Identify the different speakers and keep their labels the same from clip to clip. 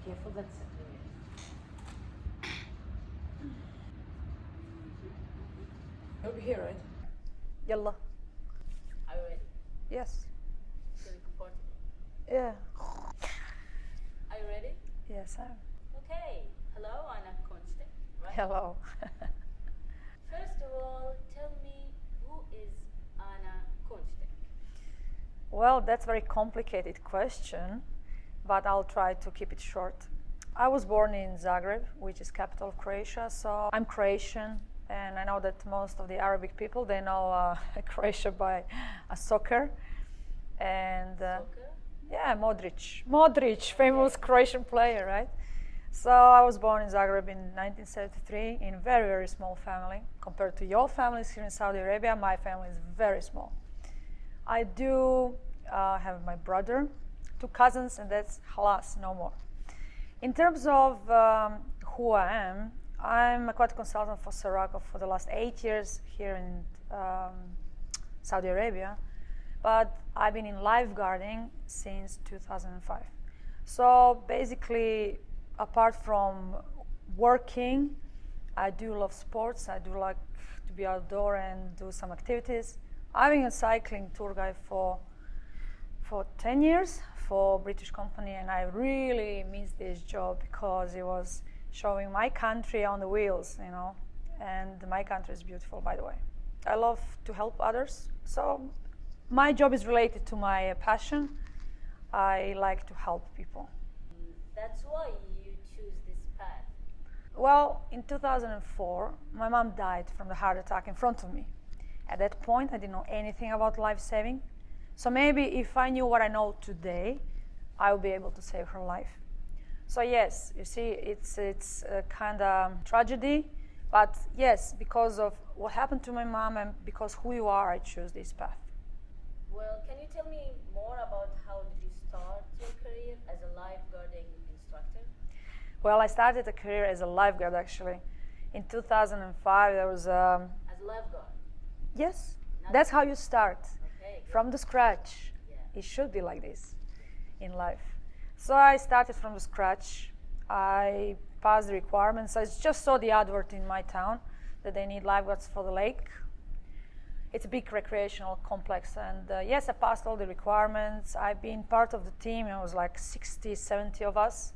Speaker 1: Be careful, that's it. You'll be here, right?
Speaker 2: يلا.
Speaker 1: Are you ready?
Speaker 2: Yes.
Speaker 1: Feeling comfortable?
Speaker 2: Yeah.
Speaker 1: Are you ready?
Speaker 2: Yes, I am.
Speaker 1: Okay. Hello, Anna Kunštek, right?
Speaker 2: Hello.
Speaker 1: First of all, tell me, who is Anna Kunštek?
Speaker 2: Well, that's a very complicated question, but I'll try to keep it short. I was born in Zagreb, which is capital of Croatia, so I'm Croatian, and I know that most of the Arabic people, they know Croatia by soccer. And
Speaker 1: Soccer?
Speaker 2: yeah, Modric, famous Croatian player, right? So I was born in Zagreb in 1973 in a very, very small family. Compared to your families here in Saudi Arabia, my family is very small. I do have my brother, 2 cousins, and that's halas, no more. In terms of who I am, I'm a aquatic consultant for ارامكو for the last 8 years here in Saudi Arabia, but I've been in lifeguarding since 2005. So basically, apart from working, I do love sports. I do like to be outdoor and do some activities. I've been a cycling tour guide for 10 years for a British company, and I really miss this job because it was showing my country on the wheels, you know, and my country is beautiful, by the way. I love to help others, so my job is related to my passion. I like to help people.
Speaker 1: That's why you choose this path.
Speaker 2: Well, in 2004, my mom died from the heart attack in front of me. At that point, I didn't know anything about life saving. So maybe if I knew what I know today, I would be able to save her life. So yes, you see, it's a kind of tragedy, but yes, because of what happened to my mom and because who you are, I choose this path.
Speaker 1: Well, can you tell me more about how did you start your career as a lifeguarding instructor?
Speaker 2: Well, I started a career as a lifeguard actually. In 2005, there was
Speaker 1: As a lifeguard?
Speaker 2: yes, that's how you start.
Speaker 1: Okay, good.
Speaker 2: From the scratch.
Speaker 1: Yeah.
Speaker 2: It should be like this in life. So I started from the scratch. I passed the requirements. I just saw the advert in my town that they need lifeguards for the lake. It's a big recreational complex, and yes, I passed all the requirements. I've been part of the team. It was like 60, 70 of us,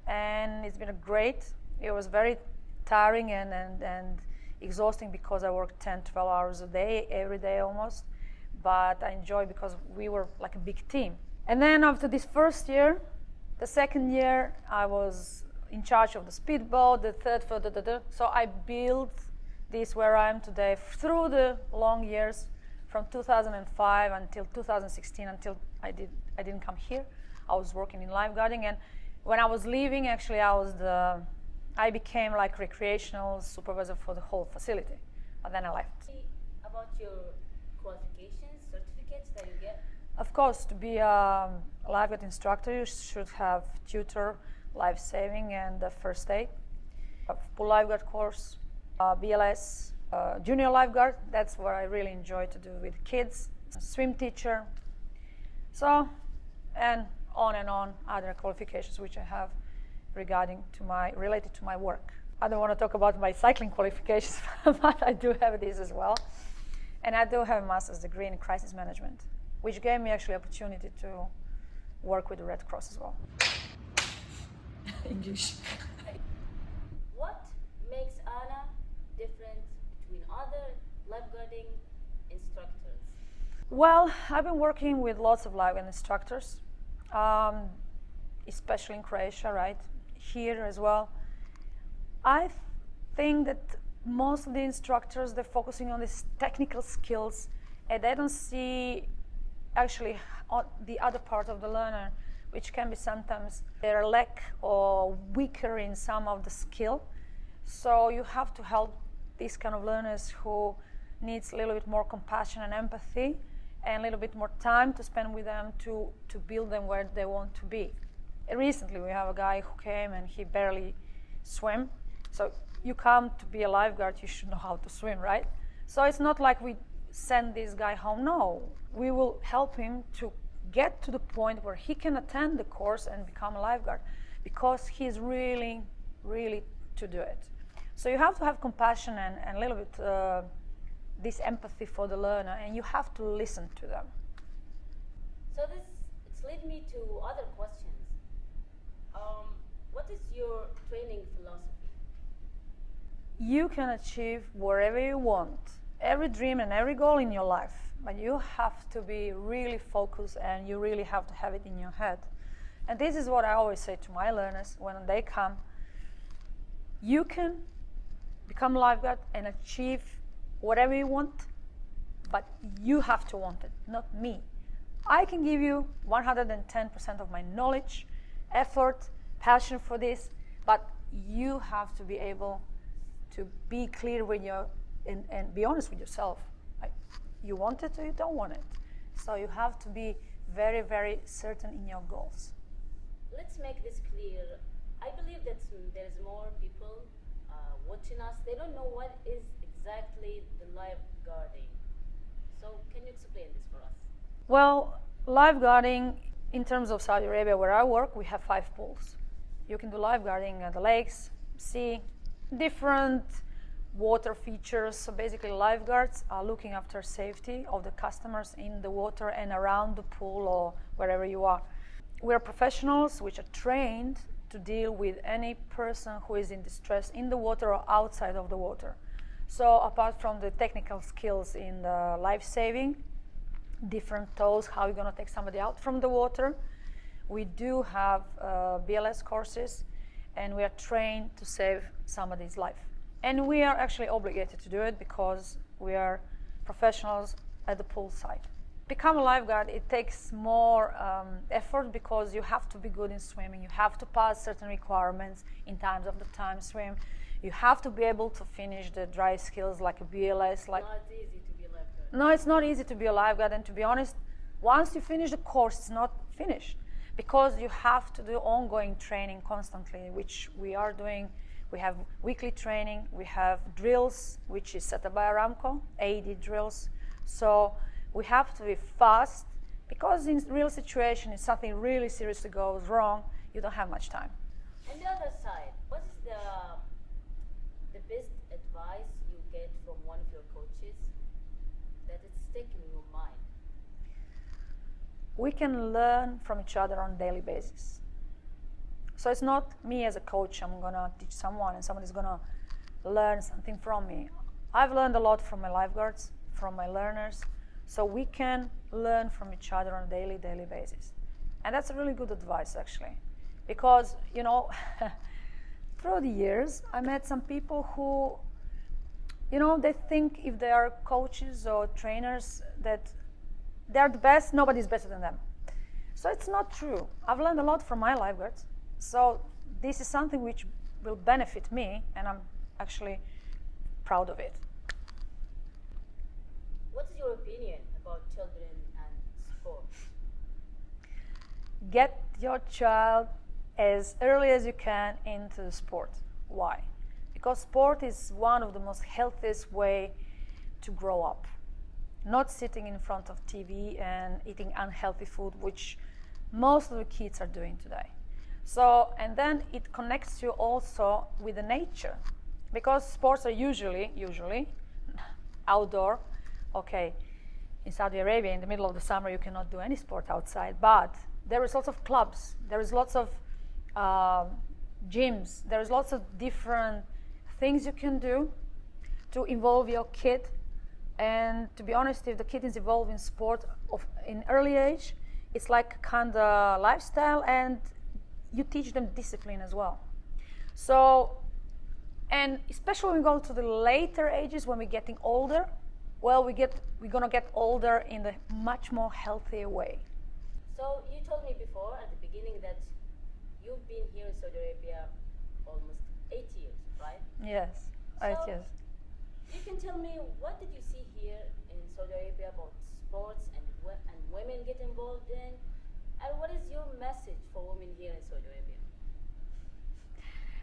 Speaker 2: and it's been great. It was very tiring and exhausting because I worked 10, 12 hours a day, every day almost, but I enjoyed because we were like a big team. And then after this first year, the second year, I was in charge of the speedboat, the third, so I built this where I am today through the long years from 2005 until 2016, until I didn't come here. I was working in lifeguarding, and when I was leaving, actually, I became like recreational supervisor for the whole facility, but then I left.
Speaker 1: About your qualifications, certificates that you get?
Speaker 2: Of course, to be a lifeguard instructor, you should have tutor, life saving, and first aid. A full lifeguard course, BLS, junior lifeguard. That's what I really enjoy to do with kids. A swim teacher. So, and on other qualifications which I have related to my work. I don't want to talk about my cycling qualifications, but I do have these as well. And I do have a master's degree in crisis management, which gave me actually opportunity to work with the Red Cross as well.
Speaker 1: English. What makes Anna different between other lifeguarding instructors?
Speaker 2: Well, I've been working with lots of lifeguard instructors, especially in Croatia, right? Here as well. I think that most of the instructors, they're focusing on these technical skills, and they don't see actually the other part of the learner, which can be sometimes their lack or weaker in some of the skill. So you have to help these kind of learners who needs a little bit more compassion and empathy and a little bit more time to spend with them to build them where they want to be. Recently we have a guy who came and he barely swam. So you come to be a lifeguard, you should know how to swim, right? So it's not like we send this guy home. No, we will help him to get to the point where he can attend the course and become a lifeguard. because he's really, really to do it. So you have to have compassion and a little bit this empathy for the learner, and you have to listen to them.
Speaker 1: So it's led me to other questions. What is your training philosophy?
Speaker 2: You can achieve whatever you want, every dream and every goal in your life, but you have to be really focused and you really have to have it in your head. And this is what I always say to my learners when they come. You can become a lifeguard and achieve whatever you want, but you have to want it, not me. I can give you 110% of my knowledge, effort, passion for this, but you have to be able to be clear with your and be honest with yourself. Like, you want it or you don't want it. So you have to be very, very certain in your goals.
Speaker 1: Let's make this clear. I believe that there's more people watching us. They don't know what is exactly the lifeguarding. So can you explain this for us?
Speaker 2: Well, lifeguarding, in terms of Saudi Arabia where I work, we have 5 pools. You can do lifeguarding at the lakes, sea, different water features. So basically lifeguards are looking after safety of the customers in the water and around the pool or wherever you are. We're professionals which are trained to deal with any person who is in distress in the water or outside of the water. So apart from the technical skills in the life saving, different tools, how you're going to take somebody out from the water, we do have BLS courses, and we are trained to save somebody's life. And we are actually obligated to do it because we are professionals at the pool side. Become a lifeguard, it takes more effort because you have to be good in swimming. You have to pass certain requirements in terms of the time swim. You have to be able to finish the dry skills like a BLS. Like,
Speaker 1: Not easy to be a lifeguard.
Speaker 2: No, it's not easy to be a lifeguard, and to be honest, once you finish the course, it's not finished because you have to do ongoing training constantly, which we are doing. We have weekly training, we have drills, which is set up by Aramco, AED drills. So we have to be fast because in real situation, if something really seriously goes wrong, you don't have much time.
Speaker 1: On the other side, what is the best advice you get from one of your coaches that it's stuck in your mind?
Speaker 2: We can learn from each other on a daily basis. So it's not me as a coach, I'm going to teach someone and somebody's going to learn something from me. I've learned a lot from my lifeguards, from my learners, so we can learn from each other on a daily basis. And that's a really good advice, actually, because, you know, through the years, I met some people who, you know, they think if they are coaches or trainers that they're the best, nobody's better than them. So it's not true. I've learned a lot from my lifeguards. So this is something which will benefit me, and I'm actually proud of it.
Speaker 1: What is your opinion about children and sport?
Speaker 2: Get your child as early as you can into the sport. Why? Because sport is one of the most healthiest way to grow up. Not sitting in front of TV and eating unhealthy food, which most of the kids are doing today. So, and then it connects you also with the nature, because sports are usually outdoor. Okay, in Saudi Arabia, in the middle of the summer, you cannot do any sport outside, but there is lots of clubs, there is lots of gyms, there is lots of different things you can do to involve your kid. And to be honest, if the kid is involved in sport in early age, it's like kind of lifestyle, and you teach them discipline as well. So, and especially when we go to the later ages, when we're getting older, well, we're gonna get older in the much more healthier way.
Speaker 1: So you told me before at the beginning that you've been here in Saudi Arabia almost 8 years, right?
Speaker 2: Yes,
Speaker 1: So
Speaker 2: 8 years.
Speaker 1: You can tell me, what did you see here in Saudi Arabia about sports and women get involved in? And what is your message for women here in Saudi Arabia?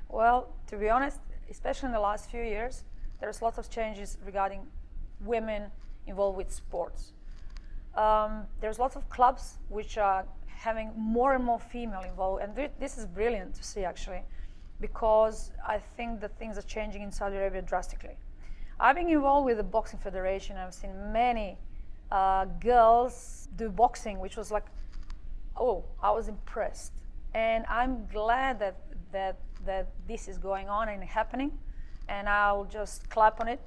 Speaker 2: Well, to be honest, especially in the last few years, there's lots of changes regarding women involved with sports. there's lots of clubs which are having more and more female involved, and this is brilliant to see actually, because I think that things are changing in Saudi Arabia drastically. I've been involved with the Boxing Federation. I've seen many girls do boxing, which was like, oh, I was impressed. And I'm glad that this is going on and happening, and I'll just clap on it,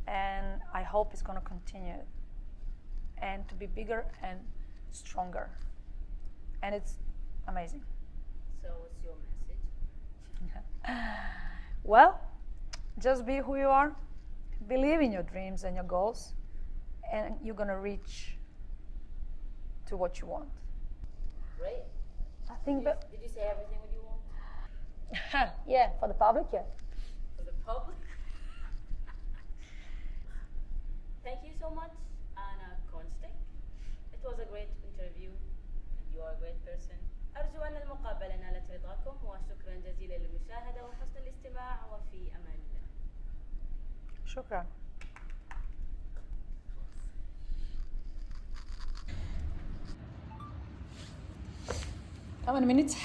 Speaker 2: and I hope it's going to continue and to be bigger and stronger. And it's amazing.
Speaker 1: So what's your message?
Speaker 2: Well, just be who you are, believe in your dreams and your goals, and you're going to reach to what you want.
Speaker 1: Great.
Speaker 2: I think that...
Speaker 1: Did you say everything what you want?
Speaker 2: Yeah, for the public, yeah.
Speaker 1: For the public? Thank you so much, Anna Kunštek. It was a great interview, and you are a great person. أرجو أن المقابلة نالت رضاكم، وشكرا جزيلا للمشاهدة وحسن الاستماع، وفي أمان الله.
Speaker 2: شكرا. How many minutes?